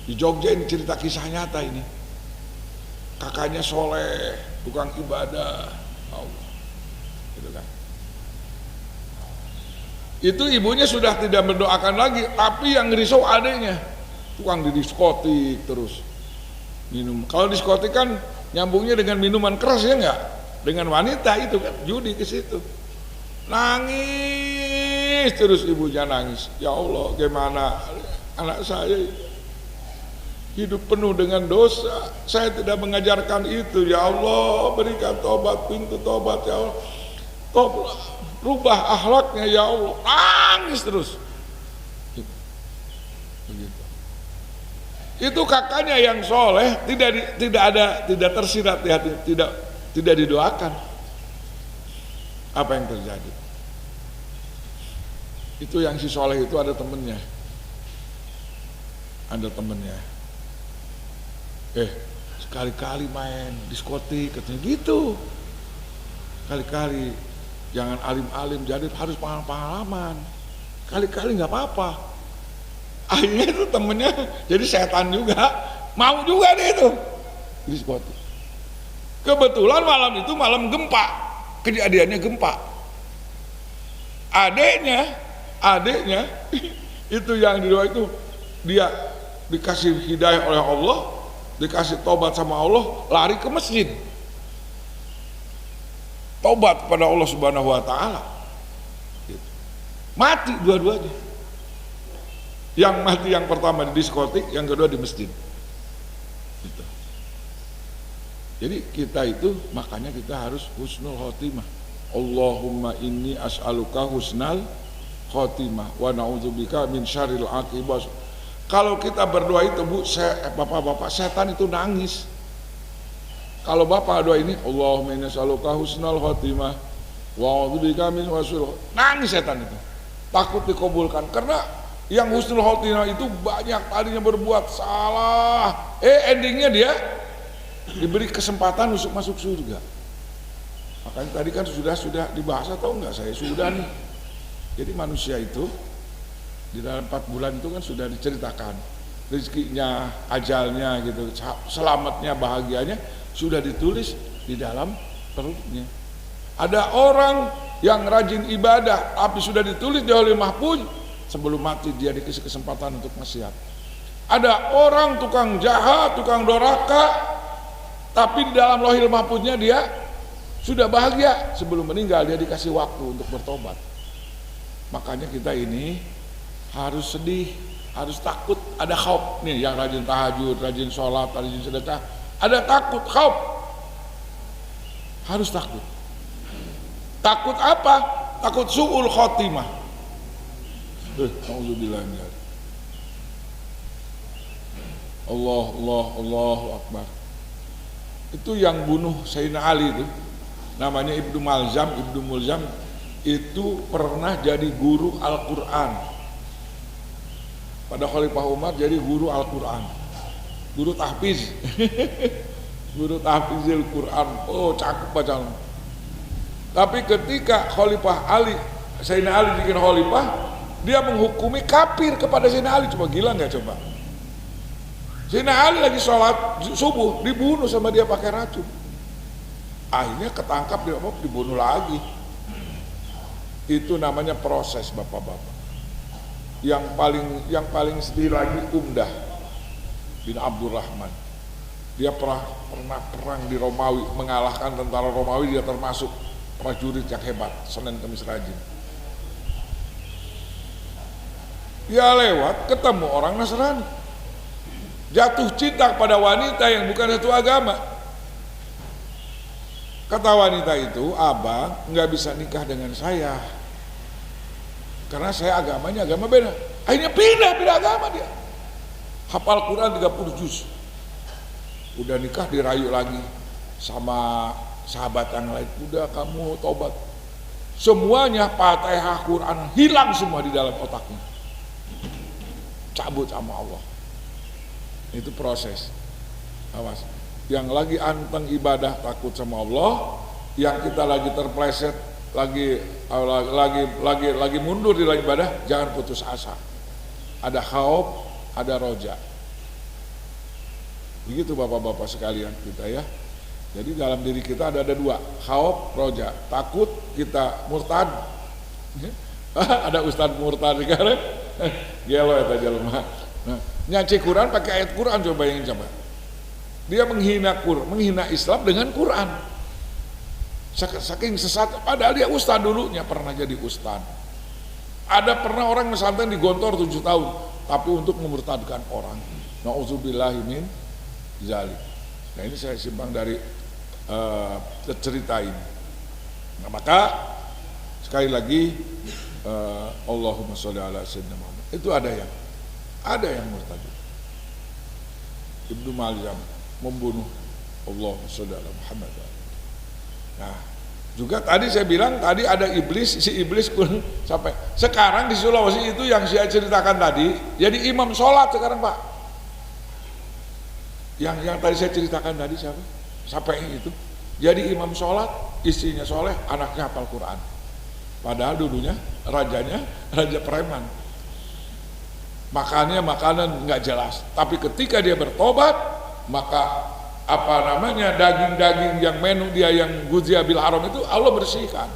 Di Jogja ini cerita kisah nyata ini. Kakaknya soleh, tukang ibadah, Allah. Gitu kan. Itu ibunya sudah tidak mendoakan lagi, tapi yang risau adiknya, tukang di diskotik terus minum. Kalau diskotik kan nyambungnya dengan minuman keras ya enggak? Dengan wanita itu kan, judi ke situ. Nangis terus ibunya nangis. Ya Allah, gimana anak saya hidup penuh dengan dosa, saya tidak mengajarkan itu. Ya Allah, berikan tobat, pintu tobat ya Allah. Rubah akhlaknya ya Allah. Nangis terus. Begitu. Itu kakaknya yang soleh, tidak tersirat di hati, tidak didoakan. Apa yang terjadi? Itu yang si soleh itu ada temennya. Sekali-kali main diskotik katanya gitu. Kali-kali jangan alim-alim, jadi harus pengalaman. Kali-kali nggak apa-apa. Akhirnya itu temennya jadi setan juga, mau juga dia itu diskotik. Kebetulan malam itu malam gempa, kejadiannya gempa. Adeknya itu yang di doa itu, dia dikasih hidayah oleh Allah, dikasih tobat sama Allah, lari ke masjid, tobat kepada Allah Subhanahu wa Ta'ala. Mati dua-duanya. Yang mati yang pertama di diskotik, yang kedua di masjid. Gitu. Jadi kita itu, makanya kita harus husnul khotimah. Allahumma inni as'aluka husnal khotimah wa na'udzubika min syarril aqibah. Kalau kita berdoa itu Bu, bapak-bapak, setan itu nangis. Kalau bapak doa ini, Allahumma inni as'aluka husnal khotimah wa a'udzubika min wasul, nangis setan itu. Takut dikabulkan, karena yang husnul khotimah itu banyak tadinya berbuat salah, endingnya dia diberi kesempatan untuk masuk surga. Makanya tadi kan sudah dibahas atau enggak, saya sudah nih. Jadi manusia itu di dalam 4 bulan itu kan sudah diceritakan rezekinya, ajalnya gitu, selamatnya, bahagianya sudah ditulis di dalam perutnya. Ada orang yang rajin ibadah tapi sudah ditulis di Lauhul Mahfuz, sebelum mati dia dikasih kesempatan untuk maksiat. Ada orang tukang jahat, tukang doraka, tapi di dalam Lauhul Mahfuznya dia sudah bahagia, sebelum meninggal dia dikasih waktu untuk bertobat. Makanya kita ini harus sedih harus takut, ada khauf nih yang rajin tahajud, rajin sholat, rajin sedekah, ada takut, khauf, harus takut. Takut apa? Takut su'ul khotimah. Alhamdulillah. Allahu Akbar. Itu yang bunuh Sayyidina Ali itu namanya Ibnu Mulzam itu pernah jadi guru Al-Quran pada Khalifah Umar, jadi guru Al-Quran, guru tahfiz guru tahfizil Quran. Oh, cakep bacaan. Tapi ketika Khalifah Ali, Sayyidina Ali bikin khalifah, dia menghukumi kafir kepada Sayyidina Ali. Coba gila nggak coba? Sayyidina Ali lagi sholat subuh dibunuh sama dia pakai racun. Akhirnya ketangkap, dia dibunuh lagi. Itu namanya proses, bapak-bapak. Yang paling sedih lagi Umdah bin Abdurrahman. Dia pernah perang di Romawi, mengalahkan tentara Romawi. Dia termasuk prajurit yang hebat, Senin Kamis rajin. Dia lewat ketemu orang Nasrani, jatuh cinta pada wanita yang bukan satu agama. Kata wanita itu, abang nggak bisa nikah dengan saya karena saya agamanya agama beda. Akhirnya pindah agama dia. Hafal Quran 30 juz. Udah nikah dirayu lagi sama sahabat yang lain, udah kamu tobat. Semuanya Fatihah Quran hilang semua di dalam otaknya, cabut sama Allah. Itu proses. Awas, yang lagi anteng ibadah takut sama Allah, yang kita lagi terpleset, lagi mundur di dalam ibadah, jangan putus asa. Ada khauf, ada roja. Begitu bapak-bapak sekalian kita ya. Jadi dalam diri kita ada dua, khauf, roja. Takut kita murtad. Ada ustadz murtad sekarang. Gelo ya tadi lemah. Nah, nyaci Quran pakai ayat Quran, coba bayangin coba. Dia menghina Islam dengan Quran. Saking sesat, padahal dia ustadz dulunya, pernah jadi ustadz. Ada pernah orang pesantren digontor 7 tahun, tapi untuk memurtadkan orang. Nauzubillahi min zalik. Nah, ini saya simpang dari cerita ini. Nah, maka sekali lagi Allahumma sholli ala sayyidina Muhammad. Itu ada yang murtad. Ibnu Mulzam membunuh Allahumma sholli ala Muhammad. Nah, juga tadi saya bilang tadi ada iblis, si iblis pun sampai sekarang di Sulawesi itu yang saya ceritakan tadi, jadi imam sholat sekarang, Pak. Yang tadi saya ceritakan tadi siapa? Sampai itu jadi imam sholat, istrinya soleh, anaknya hafal Quran. Padahal dulunya raja preman, makannya makanan nggak jelas. Tapi ketika dia bertobat, maka daging-daging yang menu dia yang guzia bil haram itu Allah bersihkan.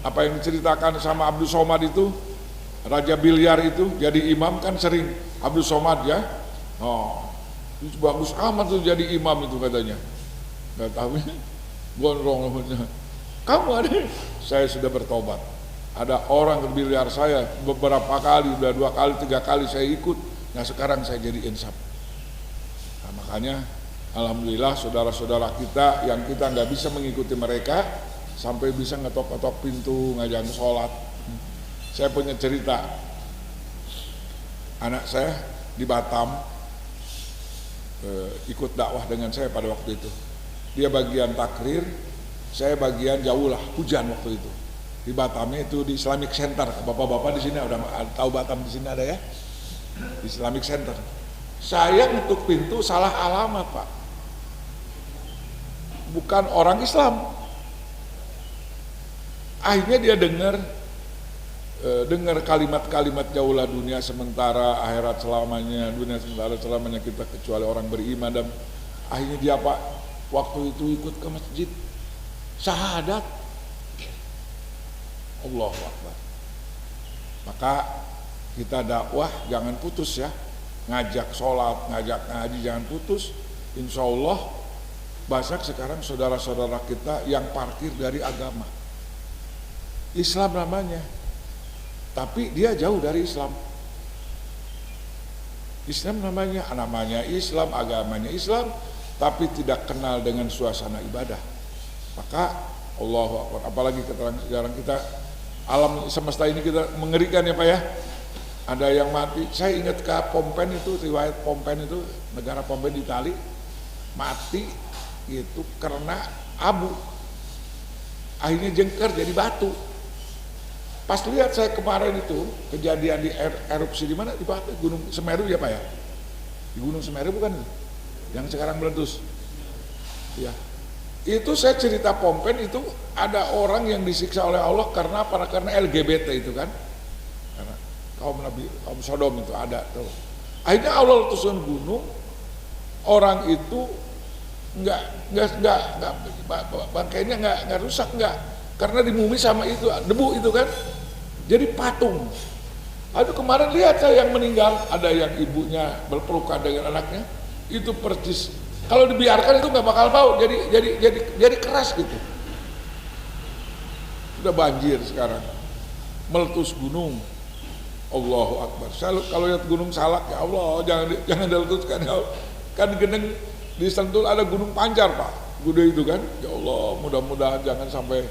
Apa yang diceritakan sama Abdul Somad itu, raja biliar itu jadi imam kan sering Abdul Somad ya. Oh, itu bagus amat tuh jadi imam itu katanya. Nggak tahu gondrong namanya. Kamu ada? Saya sudah bertobat. Ada orang ke biliar saya beberapa kali, udah 2 kali 3 kali saya ikut. Nah sekarang saya jadi insaf. Nah, makanya alhamdulillah saudara-saudara kita yang kita nggak bisa mengikuti mereka sampai bisa ngetok-ngetok pintu ngajakin sholat. Saya punya cerita. Anak saya di Batam ikut dakwah dengan saya pada waktu itu. Dia bagian takrir, saya bagian jauh lah, hujan waktu itu. Di Batamnya itu di Islamic Center. Bapak-bapak di sini udah tahu Batam di sini ada ya? Di Islamic Center. Saya ngetuk pintu salah alamat, Pak. Bukan orang Islam. Akhirnya dia dengar kalimat-kalimat jauhlah dunia sementara, akhirat selamanya, dunia selamanya kita kecuali orang beriman. Dan akhirnya dia Pak waktu itu ikut ke masjid syahadat. Allahu Akbar. Maka kita dakwah jangan putus ya, ngajak sholat, ngajak ngaji jangan putus. Insya Allah banyak sekarang saudara-saudara kita yang parkir dari agama Islam namanya, tapi dia jauh dari Islam. Islam namanya Islam, agamanya Islam, tapi tidak kenal dengan suasana ibadah. Maka Allahu Akbar, apalagi sekarang kita alam semesta ini kita mengerikan ya Pak ya. Ada yang mati. Saya ingat ke Pompen itu, riwayat Pompen itu, negara Pompen di Itali, mati itu karena abu. Akhirnya jengker jadi batu. Pas lihat saya kemarin itu kejadian di erupsi di mana, di Batu, Gunung Semeru ya Pak ya, di Gunung Semeru bukan itu yang sekarang meletus ya. Itu saya cerita Pompen itu ada orang yang disiksa oleh Allah karena apa? Karena LGBT itu kan, karena kaum Sodom itu ada tuh. Akhirnya Allah letusin gunung, orang itu bangkainya nggak rusak, karena dimumi sama itu debu itu kan, jadi patung. Aduh, kemarin lihat saya yang meninggal, ada yang ibunya berpelukan dengan anaknya, itu percis. Kalau dibiarkan itu nggak bakal bau, jadi keras gitu. Sudah banjir sekarang, meletus gunung. Allahu Akbar. Saya kalau lihat Gunung Salak, ya Allah, jangan diletuskan ya Allah. Kan Geneng di Sentul ada Gunung Pancar Pak, gede itu kan. Ya Allah, mudah-mudahan jangan sampai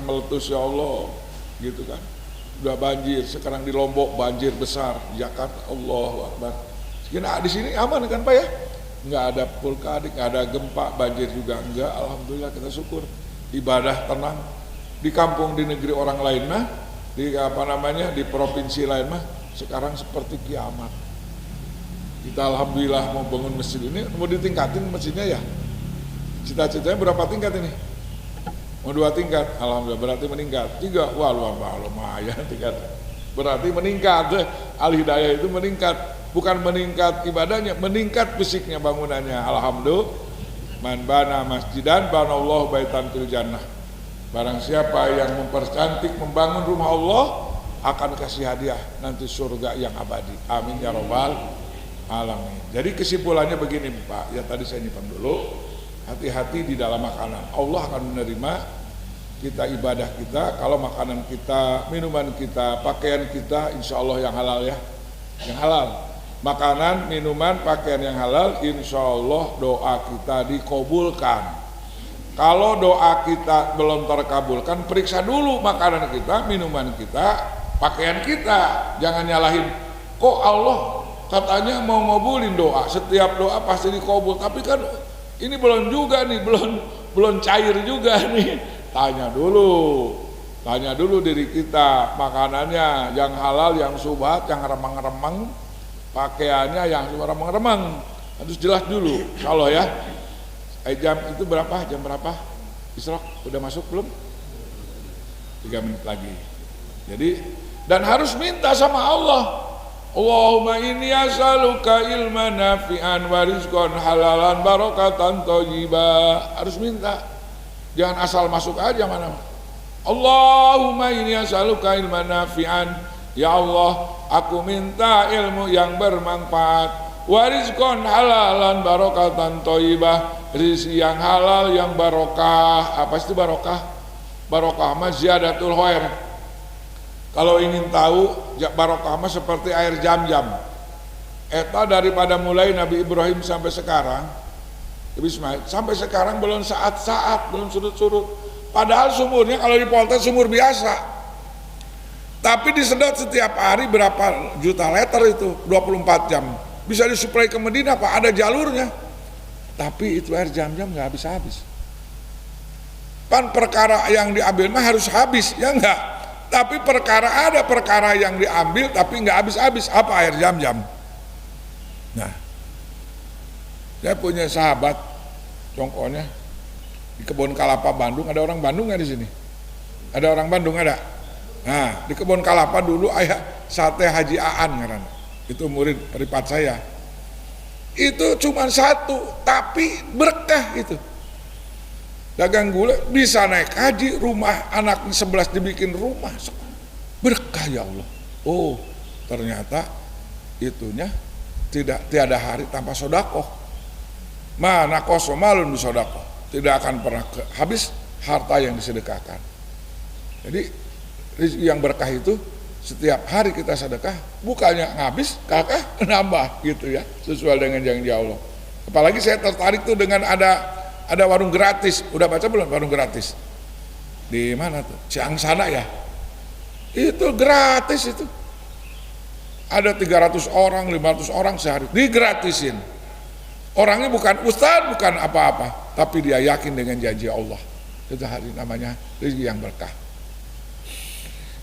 meletus ya Allah, gitu kan. Udah banjir, sekarang di Lombok banjir besar, Jakarta, Allahu Akbar. Nah, di sini aman kan Pak ya? Nggak ada vulkanik, nggak ada gempa, banjir juga enggak. Alhamdulillah, kita syukur. Ibadah tenang. Di kampung, di negeri orang lain mah, di provinsi lain mah, sekarang seperti kiamat. Kita alhamdulillah mau bangun masjid ini, mau ditingkatin masjidnya ya. Cita-citanya berapa tingkat ini? Mau 2 tingkat, alhamdulillah, berarti meningkat. 3, wah lumayan tingkat. Berarti meningkat, Al-Hidayah itu meningkat. Bukan meningkat ibadahnya, meningkat fisiknya, bangunannya. Alhamdulillah. Man bana masjidan banallahu baitan fil jannah. Barang siapa yang mempercantik, membangun rumah Allah, akan kasih hadiah nanti surga yang abadi. Amin ya rabbal alamin. Jadi kesimpulannya begini Pak, ya tadi saya nyimpan dulu. Hati-hati di dalam makanan. Allah akan menerima kita, ibadah kita, kalau makanan kita, minuman kita, pakaian kita, insya Allah yang halal ya, yang halal. Makanan, minuman, pakaian yang halal, insya Allah doa kita dikabulkan. Kalau doa kita belum terkabulkan, periksa dulu makanan kita, minuman kita, pakaian kita. Jangan nyalahin, kok Allah katanya mau ngabulin doa, setiap doa pasti dikabul, tapi kan ini belum juga nih, belum cair juga nih. Tanya dulu diri kita, makanannya yang halal, yang subhat, yang remang-remang, pakaiannya yang remang-remang, harus jelas dulu. Insya Allah ya. Jam itu berapa? Jam berapa? Isrok udah masuk belum? 3 menit lagi. Jadi, dan harus minta sama Allah. Allahumma inni as'aluka ilman nafi'an wa rizqan halalan barakatan thayyibah. Harus minta. Jangan asal masuk aja mana. Allahumma inni as'aluka ilman nafi'an. Ya Allah, aku minta ilmu yang bermanfaat. Wa rizqan halalan barakatan thayyibah. Rizki yang halal, yang barokah. Apa itu barokah? Barokah mah ziyadatul khair. Kalau ingin tahu, barokah mah seperti air Zam-Zam. Eta daripada mulai Nabi Ibrahim sampai sekarang, Nabi Ismail sampai sekarang belum saat-saat, belum surut-surut. Padahal sumurnya kalau dipoltes sumur biasa. Tapi disedot setiap hari berapa juta liter itu, 24 jam. Bisa disuplai ke Madinah Pak, ada jalurnya. Tapi itu air Zam-Zam nggak habis-habis. Pan perkara yang diambil mah harus habis, ya enggak? Tapi ada perkara yang diambil tapi nggak habis-habis. Apa air Zam-Zam? Nah, saya punya sahabat, contohnya di Kebun Kalapa Bandung. Ada orang Bandung nggak di sini? Ada orang Bandung ada? Nah, di Kebun Kalapa dulu ayah sate Haji Aan ngaran. Itu murid privat saya. Itu cuma 1, tapi berkah itu. Dagang gula bisa naik haji, rumah anak 11 dibikin rumah, berkah ya Allah. Oh, ternyata itunya tiada hari tanpa sodakoh. Mana kosomalun bisodakoh, tidak akan pernah habis harta yang disedekahkan. Jadi yang berkah itu setiap hari kita sedekah, bukannya habis, kakak nambah gitu ya, sesuai dengan janji Allah. Apalagi saya tertarik tuh dengan ada warung gratis. Udah baca belum warung gratis? Di mana tuh? Ciangsana ya? Itu gratis itu. Ada 300 orang, 500 orang sehari, digratisin. Orangnya bukan ustaz, bukan apa-apa, tapi dia yakin dengan janji Allah. Itu hari namanya rezeki yang berkah.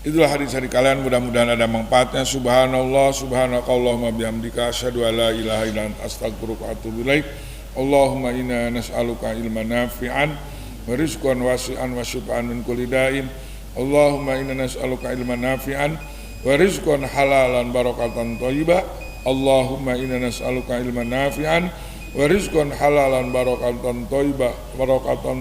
Itulah hadis dari kalian, mudah-mudahan ada manfaatnya. Subhanallah, subhanakallahumma bihamdika, asyhadu an la ilaha illa anta, astaghfiruka wa atubu ilaik. Allahumma inna nas'aluka ilman nafi'an wa rizqan wasi'an wa syifaan min kulli da'in. Allahumma inna nas'aluka ilman nafi'an wa rizqan halalan barakatan thayyibah. Allahumma inna nas'aluka ilman nafi'an wa rizqan halalan barakatan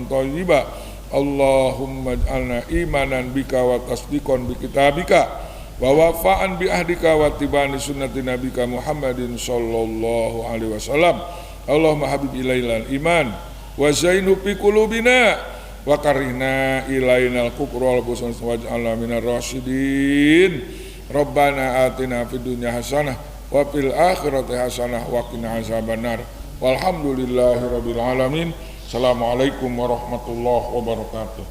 thayyibah. Allahumma ij'alna imanan bika wa tasdiqan bi kitabika wa wafa'an bi ahdika wa tibani sunnati nabika Muhammadin sallallahu alaihi wasallam. Allahumma habib ilailal iman wa zainu fi qulubina wa karihna ilainal kufra wal fusqa waj'alna minar rasyidin. Rabbana atina fid dunya hasanah wa fil akhirati hasanah wa qina azabannar. Walhamdulillahirabbil alamin. Assalamualaikum warahmatullahi wabarakatuh.